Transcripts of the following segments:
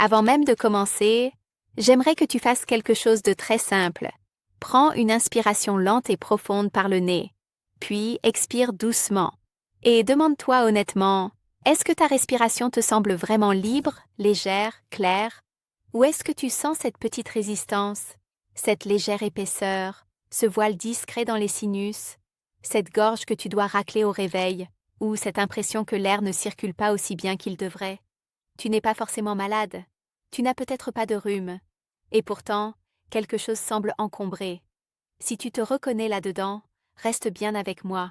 Avant même de commencer, j'aimerais que tu fasses quelque chose de très simple. Prends une inspiration lente et profonde par le nez, puis expire doucement. Et demande-toi honnêtement, est-ce que ta respiration te semble vraiment libre, légère, claire? Ou est-ce que tu sens cette petite résistance, cette légère épaisseur, ce voile discret dans les sinus, cette gorge que tu dois racler au réveil, ou cette impression que l'air ne circule pas aussi bien qu'il devrait? Tu n'es pas forcément malade, tu n'as peut-être pas de rhume, et pourtant, quelque chose semble encombré. Si tu te reconnais là-dedans, reste bien avec moi,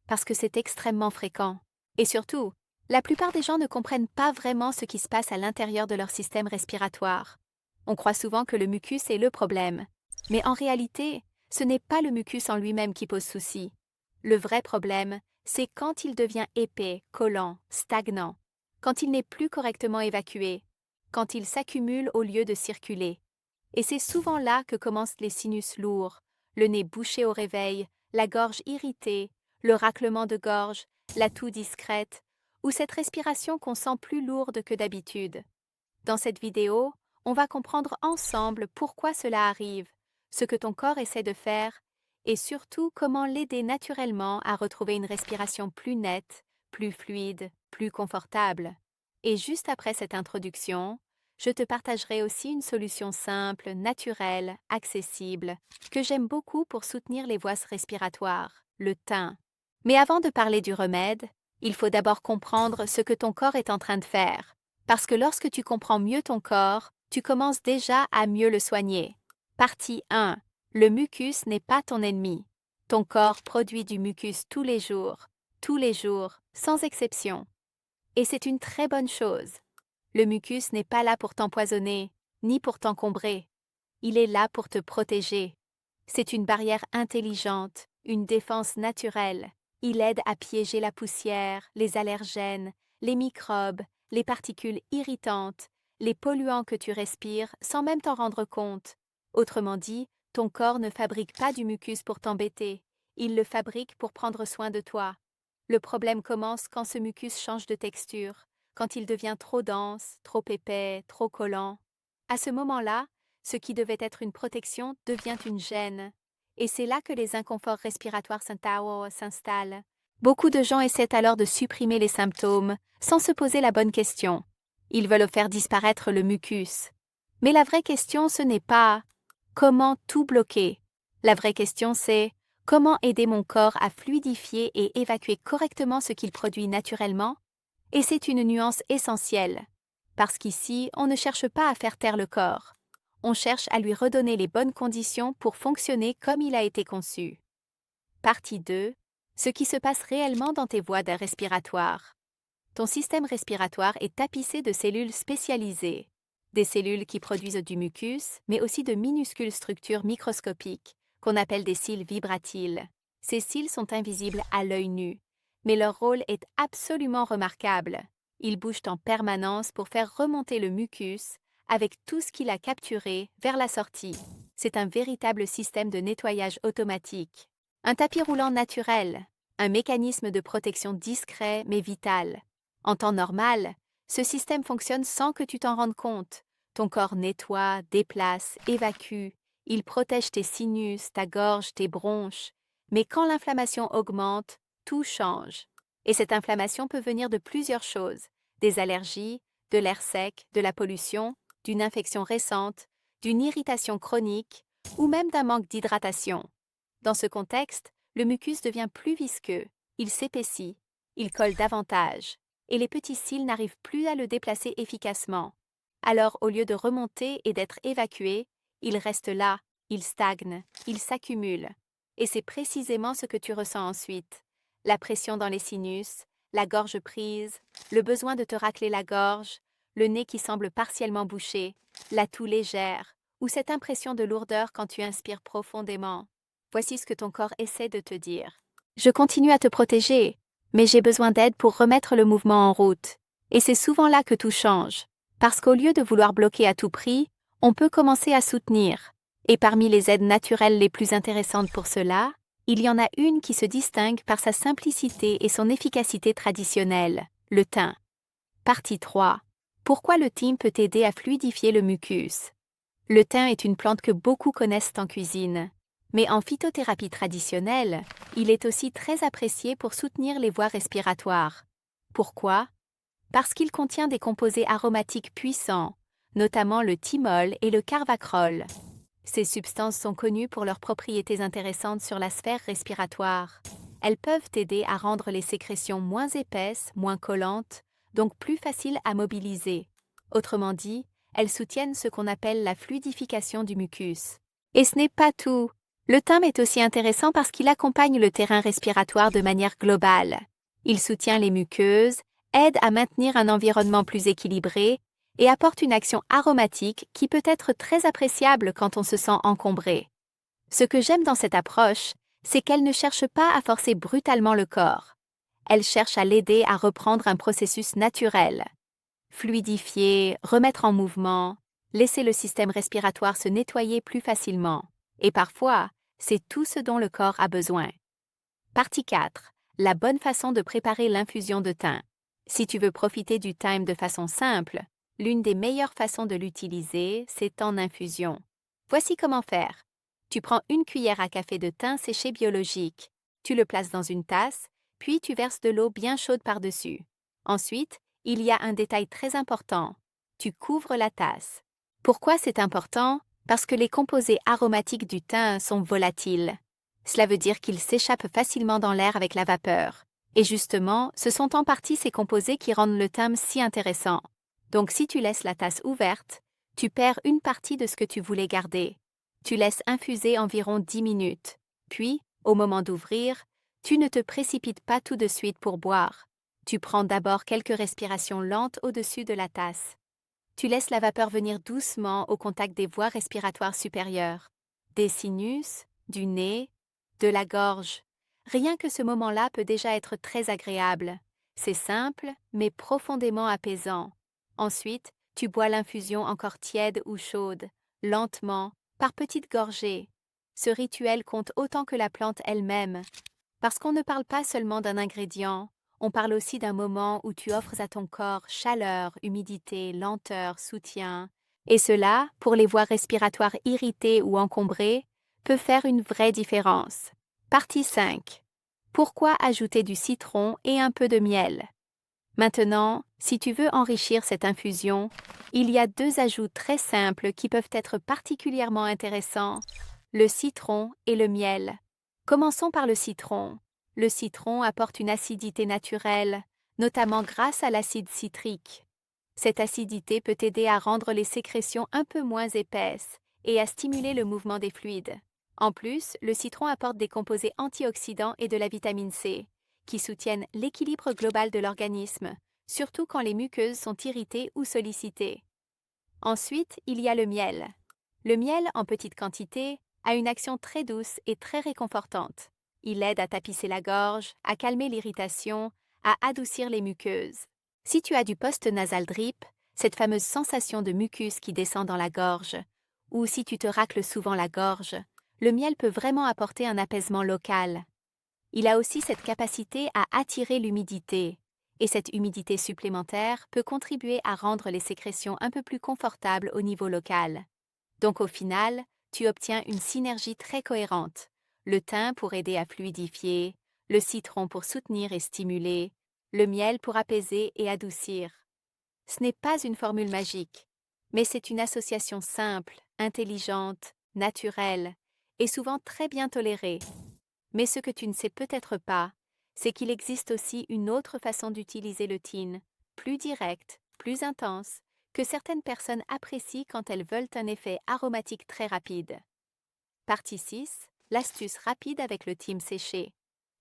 parce que c'est extrêmement fréquent. Et surtout, la plupart des gens ne comprennent pas vraiment ce qui se passe à l'intérieur de leur système respiratoire. On croit souvent que le mucus est le problème, mais en réalité, ce n'est pas le mucus en lui-même qui pose souci. Le vrai problème, c'est quand il devient épais, collant, stagnant, quand il n'est plus correctement évacué, quand il s'accumule au lieu de circuler. Et c'est souvent là que commencent les sinus lourds, le nez bouché au réveil, la gorge irritée, le raclement de gorge, la toux discrète, ou cette respiration qu'on sent plus lourde que d'habitude. Dans cette vidéo, on va comprendre ensemble pourquoi cela arrive, ce que ton corps essaie de faire, et surtout comment l'aider naturellement à retrouver une respiration plus nette, plus fluide, plus confortable. Et juste après cette introduction, je te partagerai aussi une solution simple, naturelle, accessible, que j'aime beaucoup pour soutenir les voies respiratoires, le thym. Mais avant de parler du remède, il faut d'abord comprendre ce que ton corps est en train de faire, parce que lorsque tu comprends mieux ton corps, tu commences déjà à mieux le soigner. Partie 1. Le mucus n'est pas ton ennemi. Ton corps produit du mucus tous les jours, sans exception. Et c'est une très bonne chose. Le mucus n'est pas là pour t'empoisonner, ni pour t'encombrer. Il est là pour te protéger. C'est une barrière intelligente, une défense naturelle. Il aide à piéger la poussière, les allergènes, les microbes, les particules irritantes, les polluants que tu respires sans même t'en rendre compte. Autrement dit, ton corps ne fabrique pas du mucus pour t'embêter. Il le fabrique pour prendre soin de toi. Le problème commence quand ce mucus change de texture, quand il devient trop dense, trop épais, trop collant. À ce moment-là, ce qui devait être une protection devient une gêne. Et c'est là que les inconforts respiratoires s'installent. Beaucoup de gens essaient alors de supprimer les symptômes sans se poser la bonne question. Ils veulent faire disparaître le mucus. Mais la vraie question, ce n'est pas « comment tout bloquer ?» La vraie question, c'est « comment aider mon corps à fluidifier et évacuer correctement ce qu'il produit naturellement ?» Et c'est une nuance essentielle, parce qu'ici, on ne cherche pas à faire taire le corps. On cherche à lui redonner les bonnes conditions pour fonctionner comme il a été conçu. Partie 2. Ce qui se passe réellement dans tes voies respiratoires. Ton système respiratoire est tapissé de cellules spécialisées, des cellules qui produisent du mucus, mais aussi de minuscules structures microscopiques, qu'on appelle des cils vibratiles. Ces cils sont invisibles à l'œil nu, mais leur rôle est absolument remarquable. Ils bougent en permanence pour faire remonter le mucus, avec tout ce qu'il a capturé, vers la sortie. C'est un véritable système de nettoyage automatique. Un tapis roulant naturel, un mécanisme de protection discret mais vital. En temps normal, ce système fonctionne sans que tu t'en rendes compte. Ton corps nettoie, déplace, évacue. Il protège tes sinus, ta gorge, tes bronches. Mais quand l'inflammation augmente, tout change. Et cette inflammation peut venir de plusieurs choses. Des allergies, de l'air sec, de la pollution, d'une infection récente, d'une irritation chronique ou même d'un manque d'hydratation. Dans ce contexte, le mucus devient plus visqueux, il s'épaissit, il colle davantage, et les petits cils n'arrivent plus à le déplacer efficacement. Alors, au lieu de remonter et d'être évacué, il reste là, il stagne, il s'accumule. Et c'est précisément ce que tu ressens ensuite. La pression dans les sinus, la gorge prise, le besoin de te racler la gorge, le nez qui semble partiellement bouché, la toux légère, ou cette impression de lourdeur quand tu inspires profondément. Voici ce que ton corps essaie de te dire. Je continue à te protéger, mais j'ai besoin d'aide pour remettre le mouvement en route. Et c'est souvent là que tout change. Parce qu'au lieu de vouloir bloquer à tout prix, on peut commencer à soutenir. Et parmi les aides naturelles les plus intéressantes pour cela, il y en a une qui se distingue par sa simplicité et son efficacité traditionnelle, le thym. Partie 3. Pourquoi le thym peut aider à fluidifier le mucus? Le thym est une plante que beaucoup connaissent en cuisine. Mais en phytothérapie traditionnelle, il est aussi très apprécié pour soutenir les voies respiratoires. Pourquoi? Parce qu'il contient des composés aromatiques puissants, notamment le thymol et le carvacrol. Ces substances sont connues pour leurs propriétés intéressantes sur la sphère respiratoire. Elles peuvent aider à rendre les sécrétions moins épaisses, moins collantes, donc plus faciles à mobiliser. Autrement dit, elles soutiennent ce qu'on appelle la fluidification du mucus. Et ce n'est pas tout. Le thym est aussi intéressant parce qu'il accompagne le terrain respiratoire de manière globale. Il soutient les muqueuses, aide à maintenir un environnement plus équilibré et apporte une action aromatique qui peut être très appréciable quand on se sent encombré. Ce que j'aime dans cette approche, c'est qu'elle ne cherche pas à forcer brutalement le corps. Elle cherche à l'aider à reprendre un processus naturel. Fluidifier, remettre en mouvement, laisser le système respiratoire se nettoyer plus facilement. Et parfois, c'est tout ce dont le corps a besoin. Partie 4. La bonne façon de préparer l'infusion de thym. Si tu veux profiter du thym de façon simple, l'une des meilleures façons de l'utiliser, c'est en infusion. Voici comment faire. Tu prends une cuillère à café de thym séché biologique. Tu le places dans une tasse, puis tu verses de l'eau bien chaude par-dessus. Ensuite, il y a un détail très important. Tu couvres la tasse. Pourquoi c'est important? Parce que les composés aromatiques du thym sont volatiles. Cela veut dire qu'ils s'échappent facilement dans l'air avec la vapeur. Et justement, ce sont en partie ces composés qui rendent le thym si intéressant. Donc si tu laisses la tasse ouverte, tu perds une partie de ce que tu voulais garder. Tu laisses infuser environ 10 minutes. Puis, au moment d'ouvrir, tu ne te précipites pas tout de suite pour boire. Tu prends d'abord quelques respirations lentes au-dessus de la tasse. Tu laisses la vapeur venir doucement au contact des voies respiratoires supérieures, des sinus, du nez, de la gorge. Rien que ce moment-là peut déjà être très agréable. C'est simple, mais profondément apaisant. Ensuite, tu bois l'infusion encore tiède ou chaude, lentement, par petites gorgées. Ce rituel compte autant que la plante elle-même, parce qu'on ne parle pas seulement d'un ingrédient, on parle aussi d'un moment où tu offres à ton corps chaleur, humidité, lenteur, soutien. Et cela, pour les voies respiratoires irritées ou encombrées, peut faire une vraie différence. Partie 5. Pourquoi ajouter du citron et un peu de miel? Maintenant, si tu veux enrichir cette infusion, il y a 2 ajouts très simples qui peuvent être particulièrement intéressants, le citron et le miel. Commençons par le citron. Le citron apporte une acidité naturelle, notamment grâce à l'acide citrique. Cette acidité peut aider à rendre les sécrétions un peu moins épaisses et à stimuler le mouvement des fluides. En plus, le citron apporte des composés antioxydants et de la vitamine C, qui soutiennent l'équilibre global de l'organisme, surtout quand les muqueuses sont irritées ou sollicitées. Ensuite, il y a le miel. Le miel, en petite quantité, a une action très douce et très réconfortante. Il aide à tapisser la gorge, à calmer l'irritation, à adoucir les muqueuses. Si tu as du post-nasal drip, cette fameuse sensation de mucus qui descend dans la gorge, ou si tu te racles souvent la gorge, le miel peut vraiment apporter un apaisement local. Il a aussi cette capacité à attirer l'humidité, et cette humidité supplémentaire peut contribuer à rendre les sécrétions un peu plus confortables au niveau local. Donc au final, tu obtiens une synergie très cohérente. Le thym pour aider à fluidifier, le citron pour soutenir et stimuler, le miel pour apaiser et adoucir. Ce n'est pas une formule magique, mais c'est une association simple, intelligente, naturelle et souvent très bien tolérée. Mais ce que tu ne sais peut-être pas, c'est qu'il existe aussi une autre façon d'utiliser le thym, plus directe, plus intense, que certaines personnes apprécient quand elles veulent un effet aromatique très rapide. Partie 6. L'astuce rapide avec le thym séché.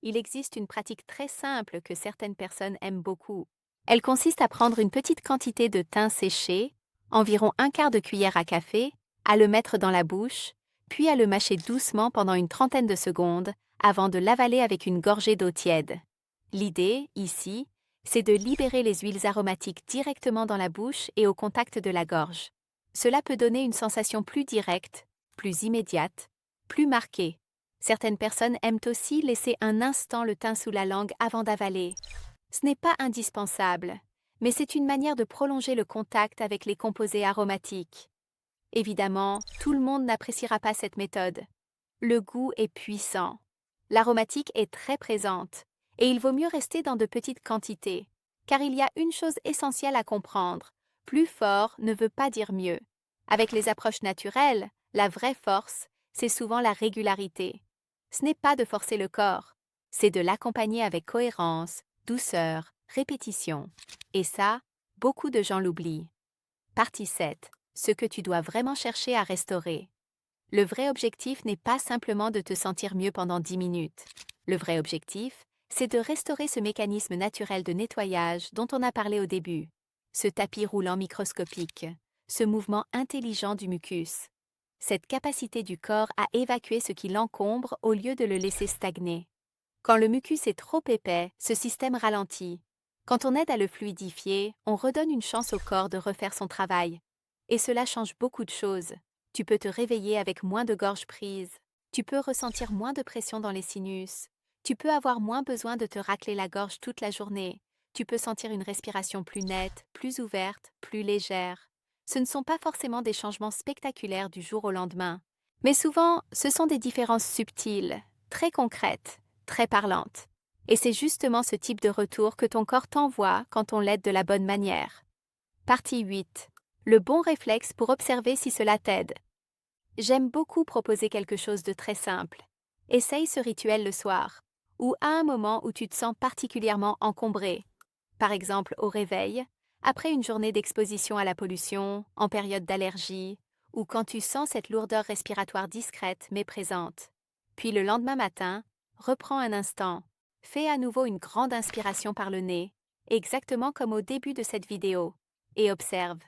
Il existe une pratique très simple que certaines personnes aiment beaucoup. Elle consiste à prendre une petite quantité de thym séché, environ un quart de cuillère à café, à le mettre dans la bouche, puis à le mâcher doucement pendant une trentaine de secondes avant de l'avaler avec une gorgée d'eau tiède. L'idée, ici, c'est de libérer les huiles aromatiques directement dans la bouche et au contact de la gorge. Cela peut donner une sensation plus directe, plus immédiate, plus marquée. Certaines personnes aiment aussi laisser un instant le thym sous la langue avant d'avaler. Ce n'est pas indispensable, mais c'est une manière de prolonger le contact avec les composés aromatiques. Évidemment, tout le monde n'appréciera pas cette méthode. Le goût est puissant. L'aromatique est très présente, et il vaut mieux rester dans de petites quantités, car il y a une chose essentielle à comprendre. Plus fort ne veut pas dire mieux. Avec les approches naturelles, la vraie force, c'est souvent la régularité. Ce n'est pas de forcer le corps, c'est de l'accompagner avec cohérence, douceur, répétition. Et ça, beaucoup de gens l'oublient. Partie 7. Ce que tu dois vraiment chercher à restaurer. Le vrai objectif n'est pas simplement de te sentir mieux pendant 10 minutes. Le vrai objectif, c'est de restaurer ce mécanisme naturel de nettoyage dont on a parlé au début. Ce tapis roulant microscopique, ce mouvement intelligent du mucus. Cette capacité du corps à évacuer ce qui l'encombre au lieu de le laisser stagner. Quand le mucus est trop épais, ce système ralentit. Quand on aide à le fluidifier, on redonne une chance au corps de refaire son travail. Et cela change beaucoup de choses. Tu peux te réveiller avec moins de gorge prise. Tu peux ressentir moins de pression dans les sinus. Tu peux avoir moins besoin de te racler la gorge toute la journée. Tu peux sentir une respiration plus nette, plus ouverte, plus légère. Ce ne sont pas forcément des changements spectaculaires du jour au lendemain. Mais souvent, ce sont des différences subtiles, très concrètes, très parlantes. Et c'est justement ce type de retour que ton corps t'envoie quand on l'aide de la bonne manière. Partie 8. Le bon réflexe pour observer si cela t'aide. J'aime beaucoup proposer quelque chose de très simple. Essaye ce rituel le soir, ou à un moment où tu te sens particulièrement encombré. Par exemple au réveil, après une journée d'exposition à la pollution, en période d'allergie, ou quand tu sens cette lourdeur respiratoire discrète mais présente. Puis le lendemain matin, reprends un instant. Fais à nouveau une grande inspiration par le nez, exactement comme au début de cette vidéo, et observe.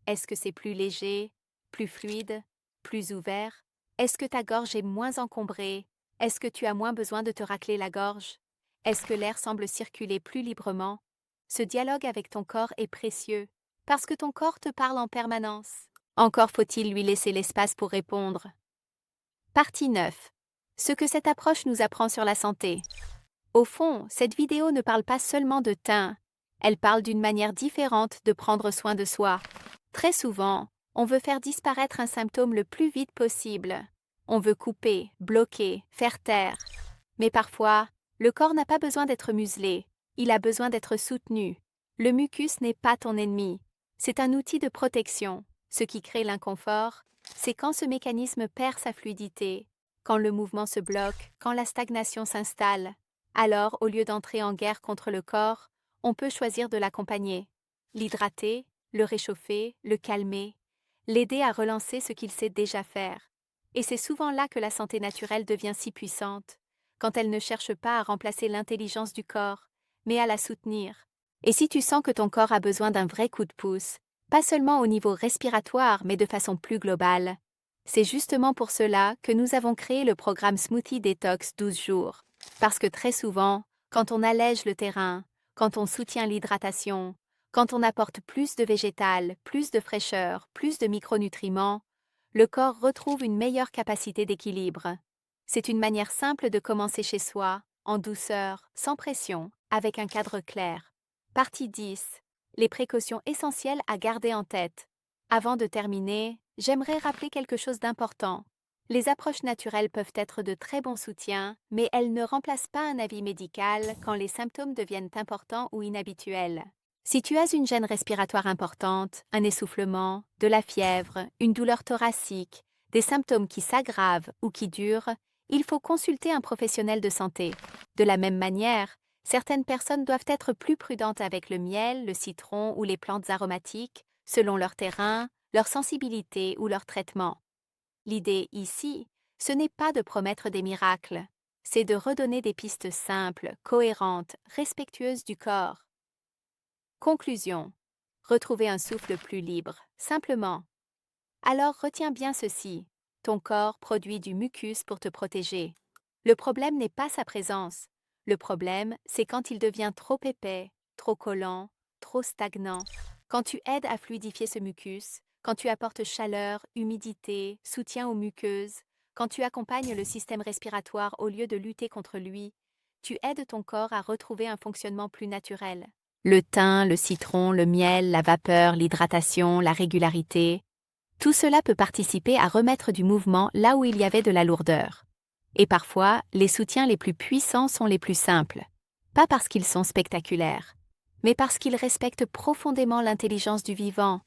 Est-ce que c'est plus léger, plus fluide, plus ouvert? Est-ce que ta gorge est moins encombrée? Est-ce que tu as moins besoin de te racler la gorge? Est-ce que l'air semble circuler plus librement? Ce dialogue avec ton corps est précieux, parce que ton corps te parle en permanence. Encore faut-il lui laisser l'espace pour répondre. Partie 9. Ce que cette approche nous apprend sur la santé. Au fond, cette vidéo ne parle pas seulement de teint, elle parle d'une manière différente de prendre soin de soi. Très souvent, on veut faire disparaître un symptôme le plus vite possible. On veut couper, bloquer, faire taire. Mais parfois, le corps n'a pas besoin d'être muselé, il a besoin d'être soutenu. Le mucus n'est pas ton ennemi, c'est un outil de protection. Ce qui crée l'inconfort, c'est quand ce mécanisme perd sa fluidité, quand le mouvement se bloque, quand la stagnation s'installe. Alors, au lieu d'entrer en guerre contre le corps, on peut choisir de l'accompagner, l'hydrater, le réchauffer, le calmer, l'aider à relancer ce qu'il sait déjà faire. Et c'est souvent là que la santé naturelle devient si puissante, quand elle ne cherche pas à remplacer l'intelligence du corps, mais à la soutenir. Et si tu sens que ton corps a besoin d'un vrai coup de pouce, pas seulement au niveau respiratoire, mais de façon plus globale, c'est justement pour cela que nous avons créé le programme Smoothie Detox 12 jours. Parce que très souvent, quand on allège le terrain, quand on soutient l'hydratation, quand on apporte plus de végétal, plus de fraîcheur, plus de micronutriments, le corps retrouve une meilleure capacité d'équilibre. C'est une manière simple de commencer chez soi, en douceur, sans pression, avec un cadre clair. Partie 10. Les précautions essentielles à garder en tête. Avant de terminer, j'aimerais rappeler quelque chose d'important. Les approches naturelles peuvent être de très bons soutiens, mais elles ne remplacent pas un avis médical quand les symptômes deviennent importants ou inhabituels. Si tu as une gêne respiratoire importante, un essoufflement, de la fièvre, une douleur thoracique, des symptômes qui s'aggravent ou qui durent, il faut consulter un professionnel de santé. De la même manière, certaines personnes doivent être plus prudentes avec le miel, le citron ou les plantes aromatiques, selon leur terrain, leur sensibilité ou leur traitement. L'idée ici, ce n'est pas de promettre des miracles, c'est de redonner des pistes simples, cohérentes, respectueuses du corps. Conclusion. Retrouver un souffle plus libre, simplement. Alors retiens bien ceci, ton corps produit du mucus pour te protéger. Le problème n'est pas sa présence. Le problème, c'est quand il devient trop épais, trop collant, trop stagnant. Quand tu aides à fluidifier ce mucus, quand tu apportes chaleur, humidité, soutien aux muqueuses, quand tu accompagnes le système respiratoire au lieu de lutter contre lui, tu aides ton corps à retrouver un fonctionnement plus naturel. Le thym, le citron, le miel, la vapeur, l'hydratation, la régularité. Tout cela peut participer à remettre du mouvement là où il y avait de la lourdeur. Et parfois, les soutiens les plus puissants sont les plus simples. Pas parce qu'ils sont spectaculaires, mais parce qu'ils respectent profondément l'intelligence du vivant.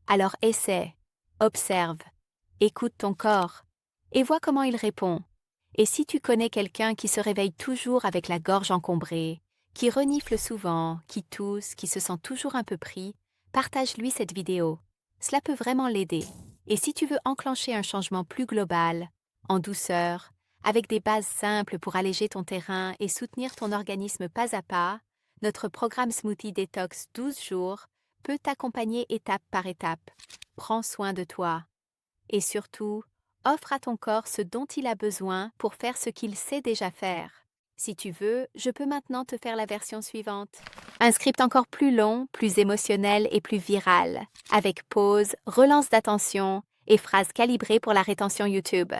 Alors essaie, observe, écoute ton corps, et vois comment il répond. Et si tu connais quelqu'un qui se réveille toujours avec la gorge encombrée, qui renifle souvent, qui tousse, qui se sent toujours un peu pris, partage-lui cette vidéo. Cela peut vraiment l'aider. Et si tu veux enclencher un changement plus global, en douceur, avec des bases simples pour alléger ton terrain et soutenir ton organisme pas à pas, notre programme Smoothie Detox 12 jours peut t'accompagner étape par étape. Prends soin de toi. Et surtout, offre à ton corps ce dont il a besoin pour faire ce qu'il sait déjà faire. Si tu veux, je peux maintenant te faire la version suivante. Un script encore plus long, plus émotionnel et plus viral, avec pause, relance d'attention et phrases calibrées pour la rétention YouTube.